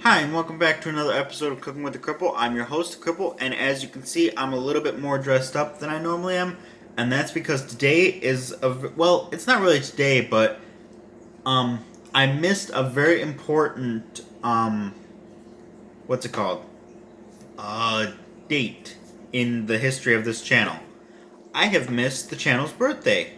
Hi, and welcome back to another episode of Cooking with the Cripple. I'm your host, Cripple, and as you can see, I'm a little bit more dressed up than I normally am, and that's because today is well, it's not really today, but I missed a very important what's it called? Date in the history of this channel. I have missed the channel's birthday.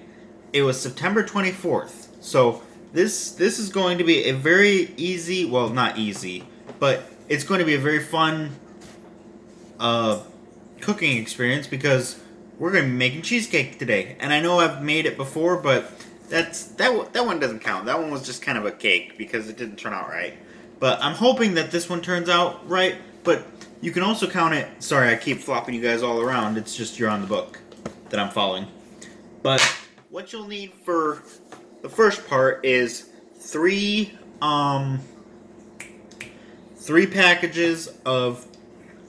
It was September 24th. So this is going to be a very easy, well, not easy, but it's going to be a very fun cooking experience because we're going to be making cheesecake today. And I know I've made it before, but that one doesn't count. That one was just kind of a cake because it didn't turn out right. But I'm hoping that this one turns out right. But you can also count it. Sorry, I keep flopping you guys all around. It's just you're on the book that I'm following. But what you'll need for the first part is three packages of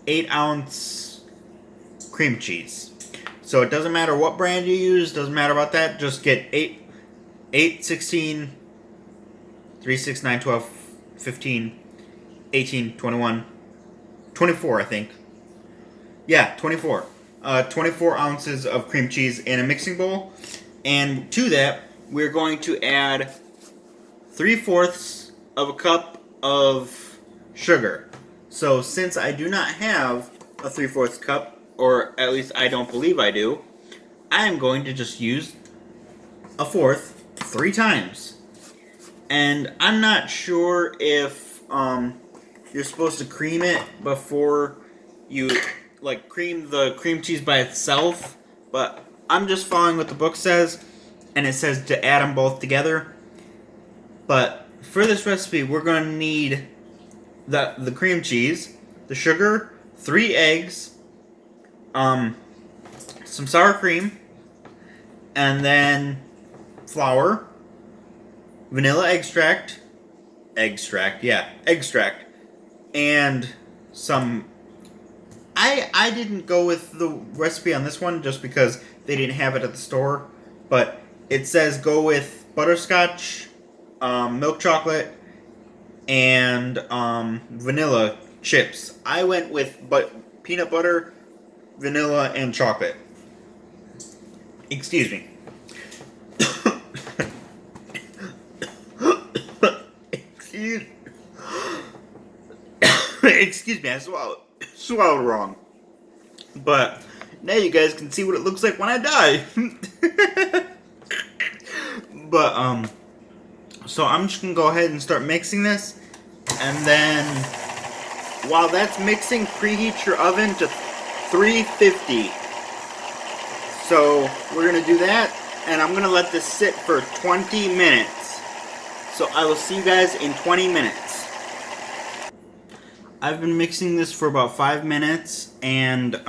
8-ounce cream cheese. So it doesn't matter what brand you use, doesn't matter about that. Just get 8, 16, 3, 6, 9, 12, 15, 18, 21, 24, I think. Yeah, 24. 24 ounces of cream cheese in a mixing bowl. And to that, we're going to add 3/4 of a cup of sugar. So since I do not have a 3/4 cup, or at least I don't believe I do, I am going to just use a fourth 3 times. And I'm not sure if you're supposed to cream it before you cream the cream cheese by itself, but I'm just following what the book says, and it says to add them both together. But for this recipe, we're going to need the cream cheese, the sugar, 3 eggs, some sour cream, and then flour, vanilla extract, and some. I didn't go with the recipe on this one just because they didn't have it at the store, but it says go with butterscotch, milk chocolate, and vanilla chips. I went with peanut butter, vanilla, and chocolate. Excuse me. Excuse me, I swallowed wrong. But now you guys can see what it looks like when I die. But so I'm just gonna go ahead and start mixing this, and then while that's mixing, preheat your oven to 350. So we're gonna do that, and I'm gonna let this sit for 20 minutes. So I will see you guys in 20 minutes. I've been mixing this for about 5 minutes, and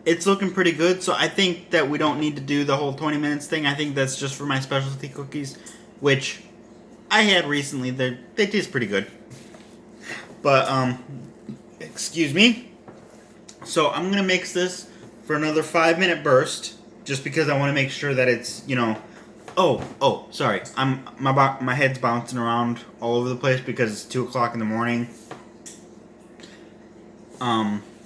it's looking pretty good. So I think that we don't need to do the whole 20 minutes thing. I think that's just for my specialty cookies, which I had recently. They taste pretty good. But excuse me. So I'm gonna mix this for another 5-minute burst, just because I want to make sure that it's, you know. Oh, sorry. My head's bouncing around all over the place because it's 2 o'clock in the morning.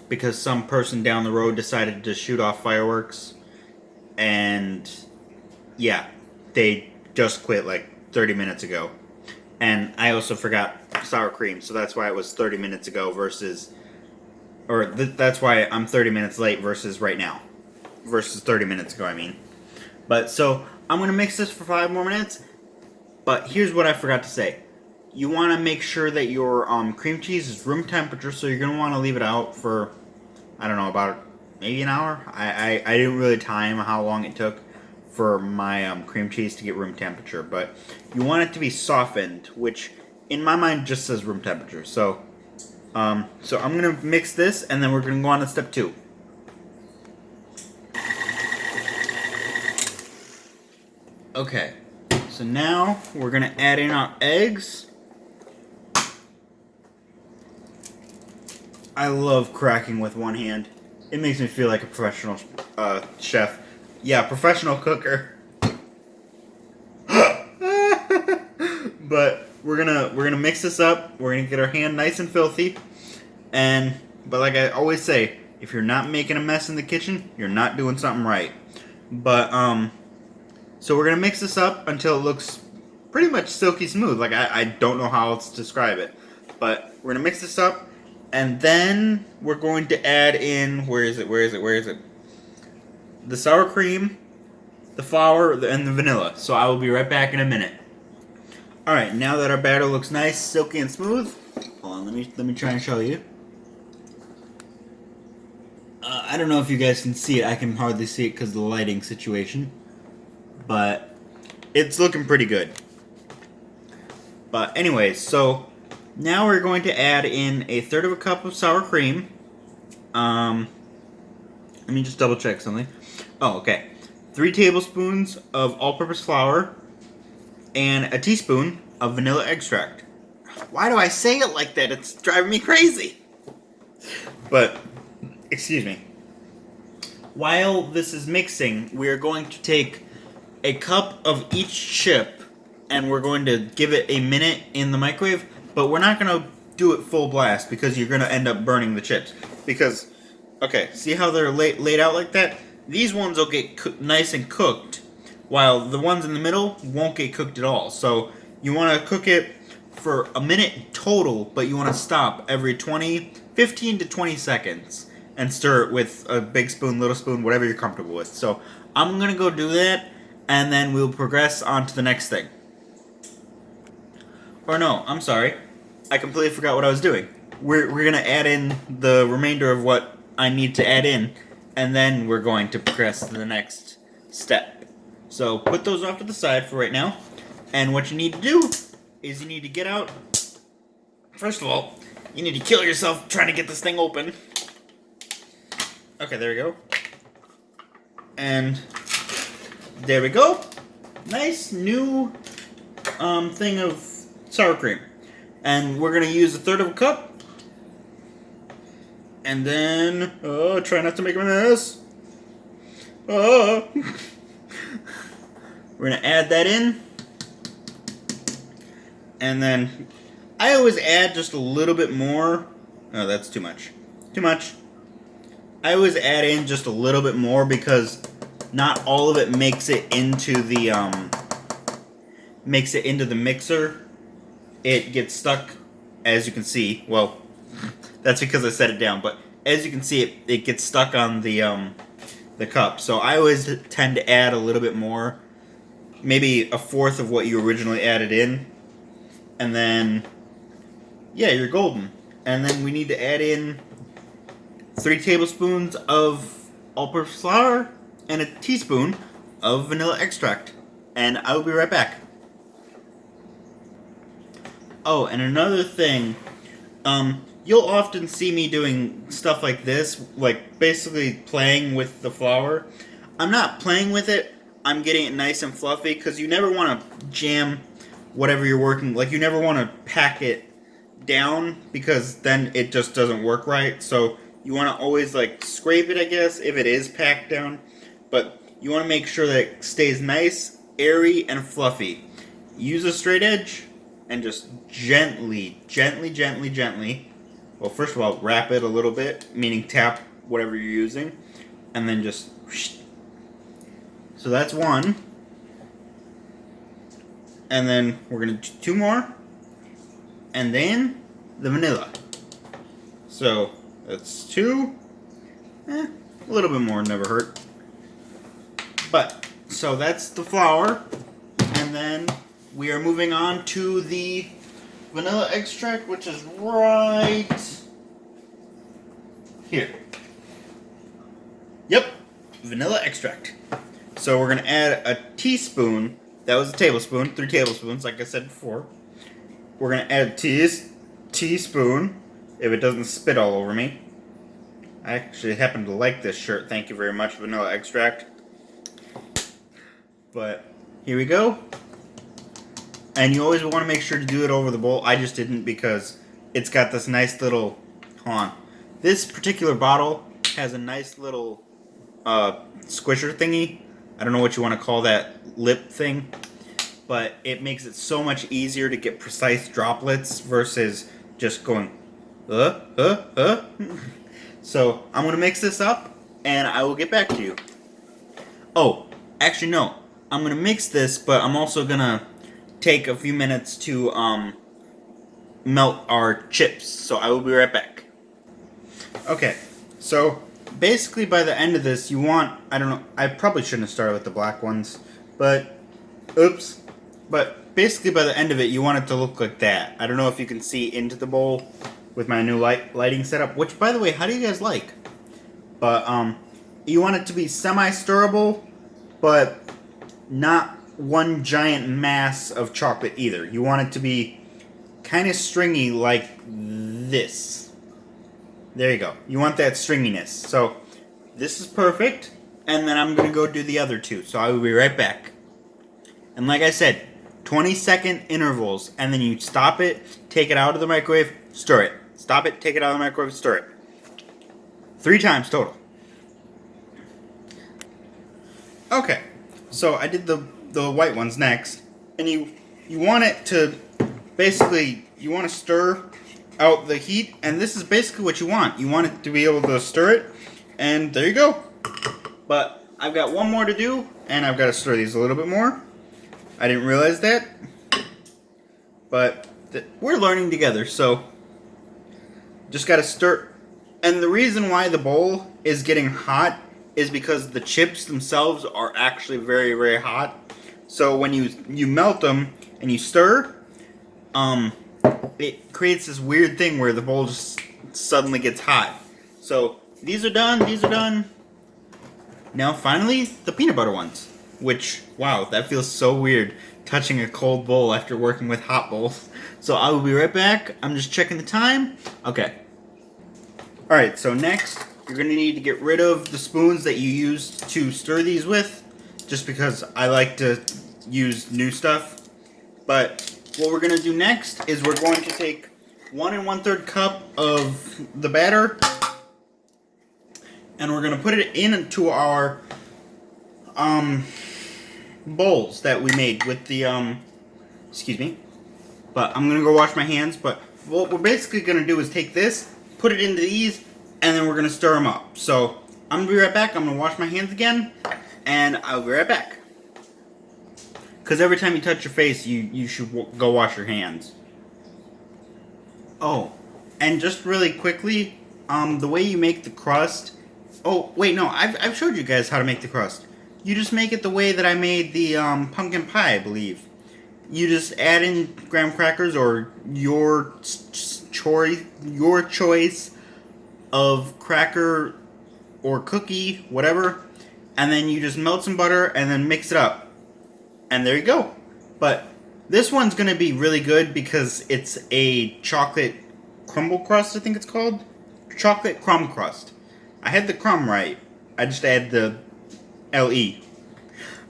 Because some person down the road decided to shoot off fireworks, and yeah, they just quit like 30 minutes ago. And I also forgot sour cream, so that's why it was 30 minutes ago versus, that's why I'm 30 minutes late versus right now, versus 30 minutes ago, I mean. But so I'm gonna mix this for 5 more minutes. But here's what I forgot to say. You want to make sure that your cream cheese is room temperature, so you're going to want to leave it out for, I don't know, about maybe an hour. I didn't really time how long it took for my cream cheese to get room temperature, but you want it to be softened, which in my mind just says room temperature. So I'm going to mix this, and then we're going to go on to step 2. Okay, so now we're going to add in our eggs. I love cracking with one hand. It makes me feel like a professional chef. Yeah, professional cooker. But we're gonna mix this up. We're gonna get our hand nice and filthy, but like I always say, if you're not making a mess in the kitchen, you're not doing something right. But so we're gonna mix this up until it looks pretty much silky smooth. Like I don't know how else to describe it, but we're gonna mix this up, and then we're going to add in where is it? The sour cream, the flour, and the vanilla. So I will be right back in a minute. Alright, now that our batter looks nice, silky, and smooth, hold on, let me try and show you. I don't know if you guys can see it. I can hardly see it because of the lighting situation. But it's looking pretty good. But anyways, so now we're going to add in 1/3 cup of sour cream. Let me just double check something. Oh, okay. 3 tablespoons of all-purpose flour and a teaspoon of vanilla extract. Why do I say it like that? It's driving me crazy. But, excuse me. While this is mixing, we are going to take a cup of each chip and we're going to give it a minute in the microwave, but we're not going to do it full blast because you're going to end up burning the chips. Because, okay, see how they're laid out like that? These ones will get nice and cooked, while the ones in the middle won't get cooked at all. So you want to cook it for a minute total, but you want to stop every 15 to 20 seconds and stir it with a big spoon, little spoon, whatever you're comfortable with. So I'm going to go do that, and then we'll progress on to the next thing. Or no, I'm sorry. I completely forgot what I was doing. We're going to add in the remainder of what I need to add in, and then we're going to progress to the next step. So put those off to the side for right now. And what you need to do is you need to get out. First of all, you need to kill yourself trying to get this thing open. Okay, there we go. And there we go. Nice new thing of sour cream. And we're going to use 1/3 cup. And then, try not to make a mess. We're going to add that in. And then, I always add just a little bit more. Oh, that's too much. Too much. I always add in just a little bit more because not all of it makes it into the mixer. It gets stuck, as you can see. Well, that's because I set it down, but as you can see, it gets stuck on the cup. So I always tend to add a little bit more, maybe 1/4 of what you originally added in, and then yeah, you're golden. And then we need to add in 3 tablespoons of all-purpose flour and a teaspoon of vanilla extract. And I will be right back. Oh, and another thing, you'll often see me doing stuff like this, like basically playing with the flour. I'm not playing with it, I'm getting it nice and fluffy, because you never want to jam whatever you're working, like you never want to pack it down, because then it just doesn't work right. So you want to always like scrape it, I guess, if it is packed down, but you want to make sure that it stays nice, airy, and fluffy. Use a straight edge, and just gently, well, first of all, wrap it a little bit, meaning tap whatever you're using, and then just whoosh. So that's one. And then we're going to do 2 more. And then the vanilla. So that's 2. A little bit more never hurt. But, so that's the flour. And then we are moving on to the vanilla extract, which is right here. Yep, vanilla extract. So we're going to add a teaspoon. That was a tablespoon, 3 tablespoons, like I said before. We're going to add a teaspoon, if it doesn't spit all over me. I actually happen to like this shirt. Thank you very much, vanilla extract. But here we go. And you always want to make sure to do it over the bowl. I just didn't because it's got this nice little, hold on. This particular bottle has a nice little squisher thingy. I don't know what you want to call that lip thing. but it makes it so much easier to get precise droplets versus just going, uh. So I'm gonna mix this up, and I will get back to you. Oh, actually no, I'm gonna mix this, but I'm also gonna take a few minutes to melt our chips. So I will be right back. Okay, so basically by the end of this, you want, I don't know, I probably shouldn't have started with the black ones, but oops. But basically by the end of it, you want it to look like that. I don't know if you can see into the bowl with my new lighting setup, which by the way, how do you guys like? But you want it to be semi-stirrable, but not one giant mass of chocolate either. You want it to be kind of stringy like this. There you go. You want that stringiness. So this is perfect, and then I'm going to go do the other two. So I will be right back. And like I said, 20-second intervals, and then you stop it, take it out of the microwave, stir it. Stop it, take it out of the microwave, stir it. 3 times total. Okay, so I did the white ones next, and you want it to, basically, you want to stir out the heat, and this is basically what you want. You want it to be able to stir it, and there you go. But I've got one more to do, and I've got to stir these a little bit more. I didn't realize that, but we're learning together, so just got to stir. And the reason why the bowl is getting hot is because the chips themselves are actually very, very hot. So when you melt them and you stir, it creates this weird thing where the bowl just suddenly gets hot. So these are done, these are done. Now finally, the peanut butter ones. Which, wow, that feels so weird, touching a cold bowl after working with hot bowls. So I will be right back. I'm just checking the time. Okay. Alright, so next, you're going to need to get rid of the spoons that you used to stir these with, just because I like to use new stuff. But what we're going to do next is we're going to take 1 1/3 cup of the batter, and we're going to put it into our bowls that we made with the excuse me, but I'm gonna go wash my hands. But what we're basically gonna do is take this, put it into these, and then we're gonna stir them up. So I'm gonna be right back. I'm gonna wash my hands again, and I'll be right back. Because every time you touch your face, you should go wash your hands. Oh, and just really quickly, the way you make the crust. Oh wait, no, I've showed you guys how to make the crust. You just make it the way that I made the pumpkin pie, I believe. You just add in graham crackers or your choice of cracker or cookie, whatever, and then you just melt some butter and then mix it up. And there you go. But this one's going to be really good because it's a chocolate crumble crust, I think it's called. Chocolate crumb crust. I had the crumb right. I just added the LE.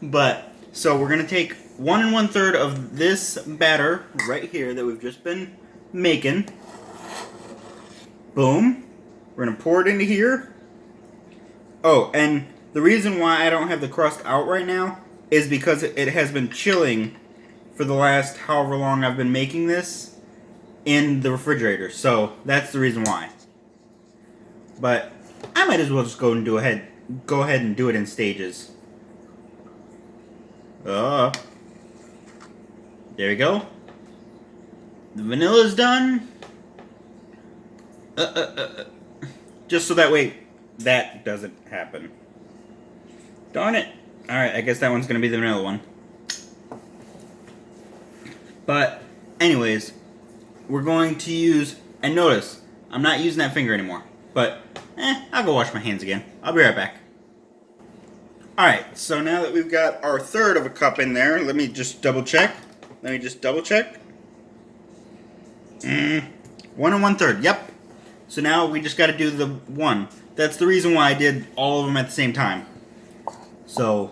But, so we're going to take 1 1/3 of this batter right here that we've just been making. Boom. We're going to pour it into here. Oh, and the reason why I don't have the crust out right now is because it has been chilling for the last however long I've been making this in the refrigerator. So, that's the reason why. But I might as well just go ahead and do it in stages. There we go. The vanilla's done. Just so that way that doesn't happen. Darn it. Alright, I guess that one's going to be the vanilla one. But, anyways, we're going to use, and notice, I'm not using that finger anymore. But, I'll go wash my hands again. I'll be right back. Alright, so now that we've got our 1/3 of a cup in there, let me just double check. 1 1/3, yep. So now we just got to do the one. That's the reason why I did all of them at the same time. So,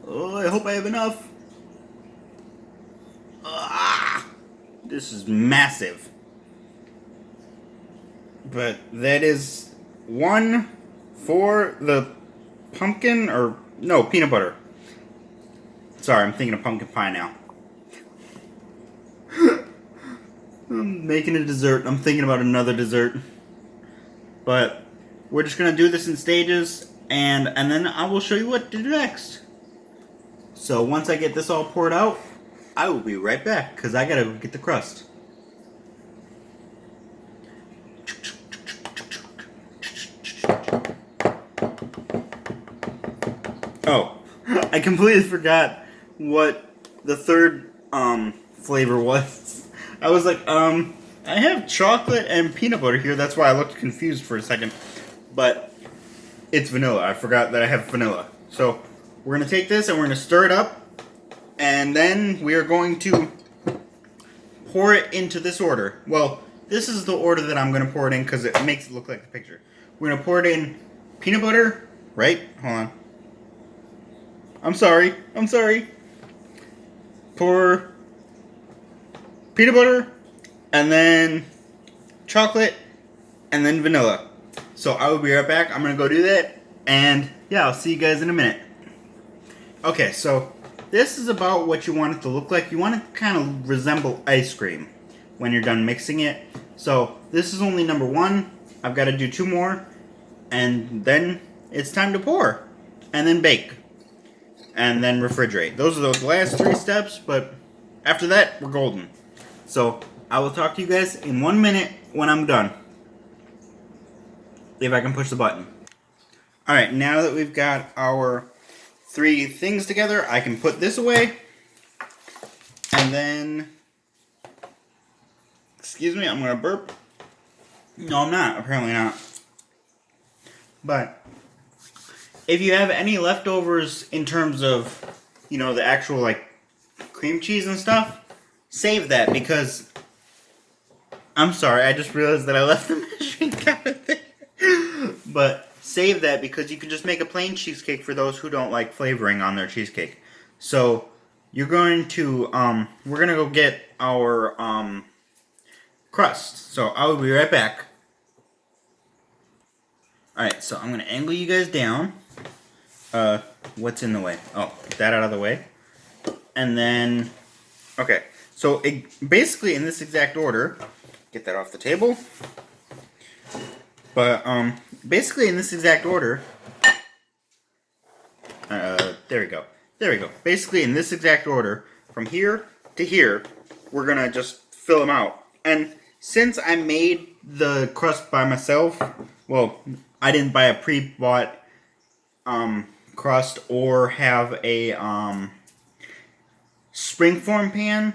I hope I have enough. This is massive. But that is 1 for the pumpkin, or no, peanut butter. Sorry, I'm thinking of pumpkin pie now. I'm making a dessert. I'm thinking about another dessert. But we're just going to do this in stages, and then I will show you what to do next. So once I get this all poured out, I will be right back, because I got to get the crust. Oh, I completely forgot what the third flavor was. I was like, I have chocolate and peanut butter here. That's why I looked confused for a second. But it's vanilla. I forgot that I have vanilla. So we're going to take this and we're going to stir it up. And then we are going to pour it into this order. Well, this is the order that I'm going to pour it in because it makes it look like the picture. We're going to pour it in peanut butter. Right? Hold on. I'm sorry. Pour peanut butter, and then chocolate, and then vanilla. So I will be right back. I'm going to go do that, and yeah, I'll see you guys in a minute. Okay, so this is about what you want it to look like. You want it to kind of resemble ice cream when you're done mixing it. So this is only number 1. I've got to do 2 more, and then it's time to pour, and then bake. And then refrigerate. Those are those last 3 steps, but after that, we're golden. So, I will talk to you guys in 1 minute when I'm done. If I can push the button. Alright, now that we've got our 3 things together, I can put this away. And then... Excuse me, I'm going to burp. No, I'm not. Apparently not. But... if you have any leftovers in terms of, you know, the actual, like, cream cheese and stuff, save that because, I'm sorry, I just realized that I left the measuring cup there. But save that because you can just make a plain cheesecake for those who don't like flavoring on their cheesecake. So, you're going to, we're going to go get our, crust. So, I will be right back. Alright, so I'm going to angle you guys down. What's in the way? Oh, get that out of the way. And then, okay. So, basically in this exact order, get that off the table. But, basically in this exact order, there we go. There we go. Basically in this exact order, from here to here, we're gonna just fill them out. And since I made the crust by myself, well, I didn't buy a pre-bought, crust or have a springform pan,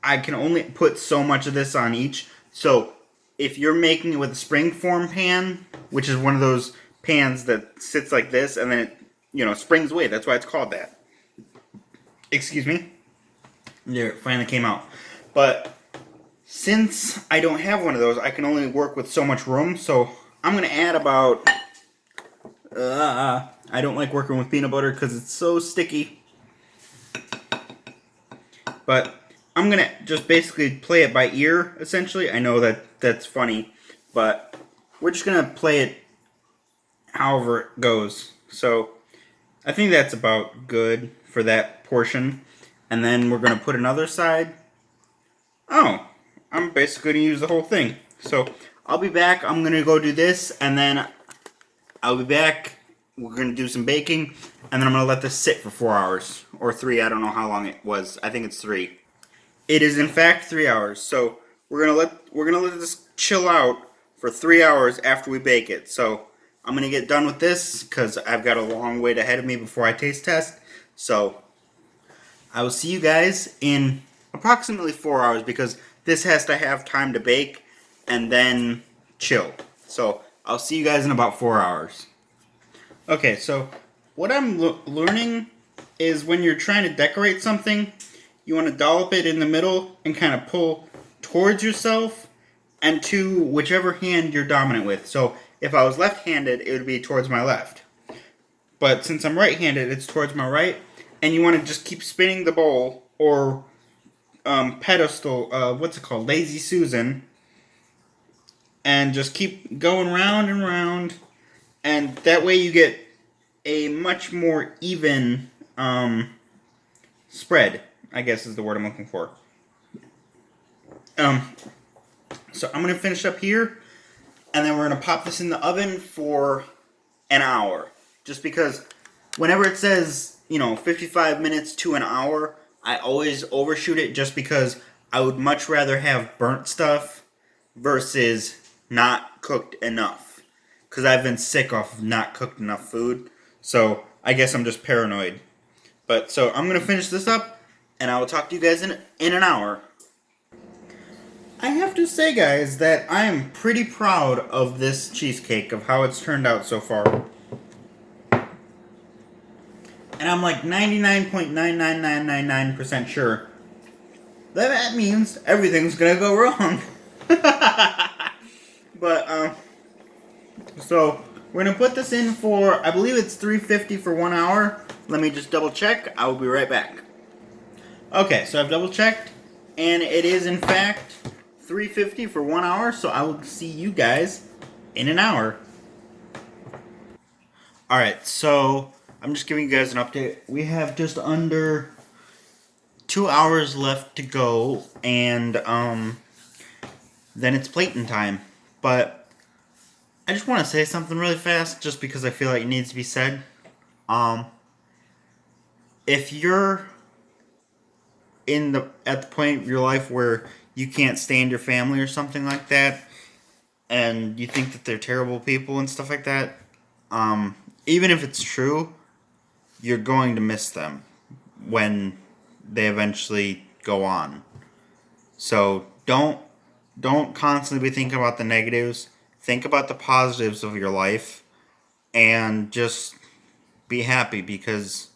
I can only put so much of this on each. So if you're making it with a springform pan, which is one of those pans that sits like this and then it, you know, springs away. That's why it's called that. Excuse me. There, it finally came out. But since I don't have one of those, I can only work with so much room. So I'm going to add about... I don't like working with peanut butter because it's so sticky. But I'm going to just basically play it by ear, essentially. I know that that's funny, but we're just going to play it however it goes. So I think that's about good for that portion. And then we're going to put another side. Oh, I'm basically going to use the whole thing. So I'll be back. I'm going to go do this, and then I'll be back. We're going to do some baking, and then I'm going to let this sit for 4 hours. Or 3, I don't know how long it was. I think it's 3. It is in fact 3 hours. So we're going to let this chill out for 3 hours after we bake it. So I'm going to get done with this because I've got a long wait ahead of me before I taste test. So I will see you guys in approximately 4 hours because this has to have time to bake and then chill. So I'll see you guys in about 4 hours. Okay, so what I'm learning is when you're trying to decorate something, you want to dollop it in the middle and kind of pull towards yourself and to whichever hand you're dominant with. So if I was left-handed, it would be towards my left. But since I'm right-handed, it's towards my right. And you want to just keep spinning the bowl or pedestal, what's it called? Lazy Susan. And just keep going round and round. And that way you get a much more even spread, I guess is the word I'm looking for. So I'm going to finish up here, and then we're going to pop this in the oven for an hour. Just because whenever it says, 55 minutes to an hour, I always overshoot it just because I would much rather have burnt stuff versus not cooked enough. Because I've been sick of not cooked enough food. So I guess I'm just paranoid. But so I'm going to finish this up, and I will talk to you guys in an hour. I have to say, guys, that I am pretty proud of this cheesecake, of how it's turned out so far. And I'm like 99.99999% sure that means everything's gonna go wrong. But, so we're gonna put this in for, I believe it's 350 for 1 hour. Let me just double check. I will be right back. Okay, so I've double checked, and it is in fact 350 for 1 hour, so I will see you guys in an hour. Alright, so I'm just giving you guys an update. We have just under 2 hours left to go, and then it's plating time. But I just want to say something really fast, just because I feel like it needs to be said. If you're at the point of your life where you can't stand your family or something like that, and you think that they're terrible people and stuff like that, even if it's true, you're going to miss them when they eventually go on. So don't constantly be thinking about the negatives. Think about the positives of your life, and just be happy, because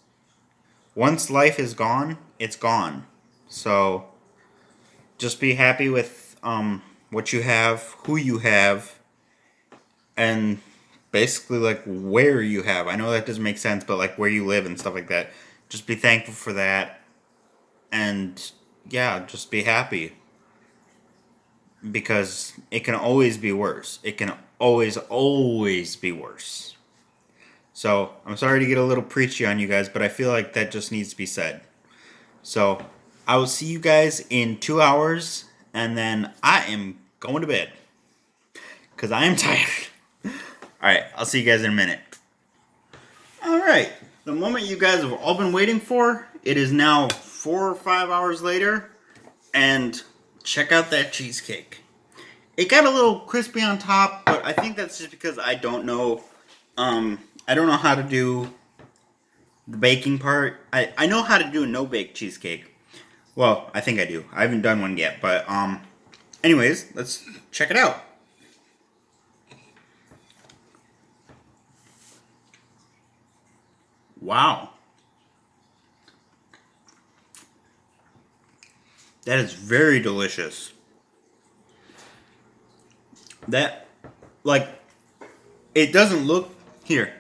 once life is gone, it's gone. So just be happy with what you have, who you have, and basically like where you have. I know that doesn't make sense, but like where you live and stuff like that. Just be thankful for that, and yeah, just be happy, because it can always be worse. It can always be worse. So I'm sorry to get a little preachy on you guys, but I feel like that just needs to be said. So I will see you guys in 2 hours, and then I am going to bed, because I am tired. Alright, I'll see you guys in a minute. Alright, the moment you guys have all been waiting for, it is now 4 or 5 hours later, and check out that cheesecake. It got a little crispy on top, but I think that's just because I don't know how to do the baking part. I know how to do a no-bake cheesecake. Well, I think I do. I haven't done one yet, but anyways, let's check it out. Wow. That is very delicious. That, like, it doesn't look, here,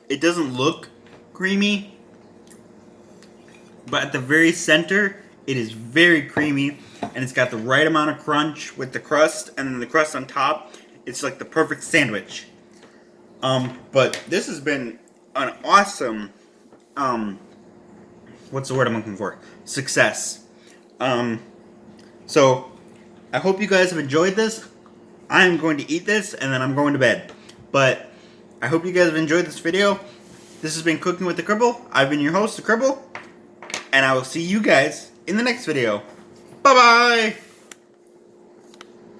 it doesn't look creamy, but at the very center, it is very creamy, and it's got the right amount of crunch with the crust, and then the crust on top, it's like the perfect sandwich. But this has been an awesome, what's the word I'm looking for? Success. So, I hope you guys have enjoyed this. I'm going to eat this, and then I'm going to bed. But, I hope you guys have enjoyed this video. This has been Cooking with the Cripple. I've been your host, the Cripple. And I will see you guys in the next video. Bye-bye!